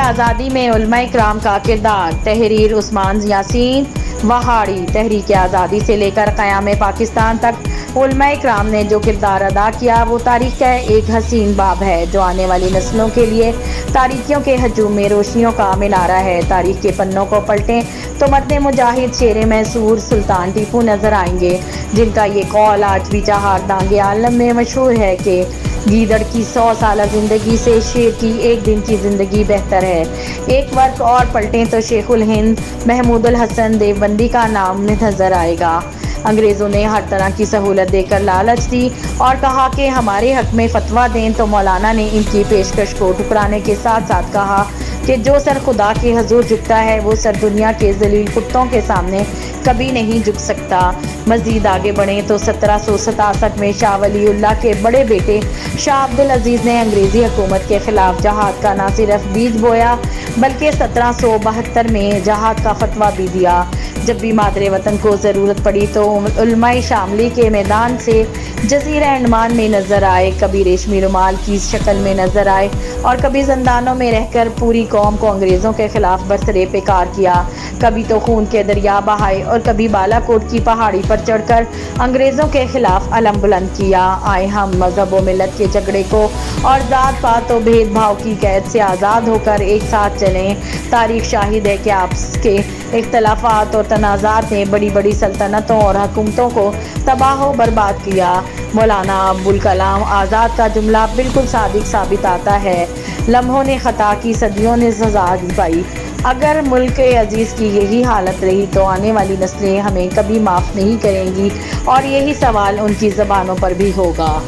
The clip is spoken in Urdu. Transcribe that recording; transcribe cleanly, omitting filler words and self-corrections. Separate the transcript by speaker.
Speaker 1: آزادی میں علماء کرام کا کردار، تحریر عثمان یاسین وہاڑی۔ تحریک آزادی سے لے کر قیام پاکستان تک علماء کرام نے جو کردار ادا کیا وہ تاریخ کا ایک حسین باب ہے جو آنے والی نسلوں کے لیے تاریکیوں کے ہجوم میں روشنیوں کا مینارہ ہے۔ تاریخ کے پنوں کو پلٹیں تو مرد مجاہد شیر محصور سلطان ٹیپو نظر آئیں گے، جن کا یہ قول آج بھی چہاردانگ عالم میں مشہور ہے کہ گیدڑ کی 100 سالہ زندگی سے شیر کی ایک دن کی زندگی بہتر ہے۔ ایک ورق اور پلٹیں تو شیخ الہند محمود الحسن دیوبندی کا نام نظر آئے گا۔ انگریزوں نے ہر طرح کی سہولت دے کر لالچ دی اور کہا کہ ہمارے حق میں فتویٰ دیں، تو مولانا نے ان کی پیشکش کو ٹھکرانے کے ساتھ ساتھ کہا کہ جو سر خدا کے حضور جھکتا ہے وہ سر دنیا کے ذلیل کتوں کے سامنے کبھی نہیں جھک سکتا۔ مزید آگے بڑھیں تو 1767 میں شاہ ولی اللہ کے بڑے بیٹے شاہ عبدالعزیز نے انگریزی حکومت کے خلاف جہاد کا نہ صرف بیج بویا بلکہ 1772 میں جہاد کا فتویٰ بھی دیا۔ جب بھی مادر وطن کو ضرورت پڑی تو علماء شاملی کے میدان سے جزیرہ انڈمان میں نظر آئے، کبھی ریشمی رومال کی شکل میں نظر آئے اور کبھی زندانوں میں رہ کر پوری قوم کو انگریزوں کے خلاف برسرے پیکار کیا، کبھی تو خون کے دریا بہائے اور کبھی بالا کوٹ کی پہاڑی پر چڑھ کر انگریزوں کے خلاف علم بلند کیا۔ آئے ہم مذہب و ملت کے جھگڑے کو اور ذات پات و بھید بھاؤ کی قید سے آزاد ہو کر ایک ساتھ چلیں۔ تاریخ شاہد ہے کہ آپس کے اختلافات اور تنازعات نے بڑی بڑی سلطنتوں اور حکومتوں کو تباہ و برباد کیا۔ مولانا ابوالکلام آزاد کا جملہ بالکل صادق ثابت آتا ہے، لمحوں نے خطا کی، صدیوں نے سزا پائی۔ اگر ملک عزیز کی یہی حالت رہی تو آنے والی نسلیں ہمیں کبھی معاف نہیں کریں گی اور یہی سوال ان کی زبانوں پر بھی ہوگا۔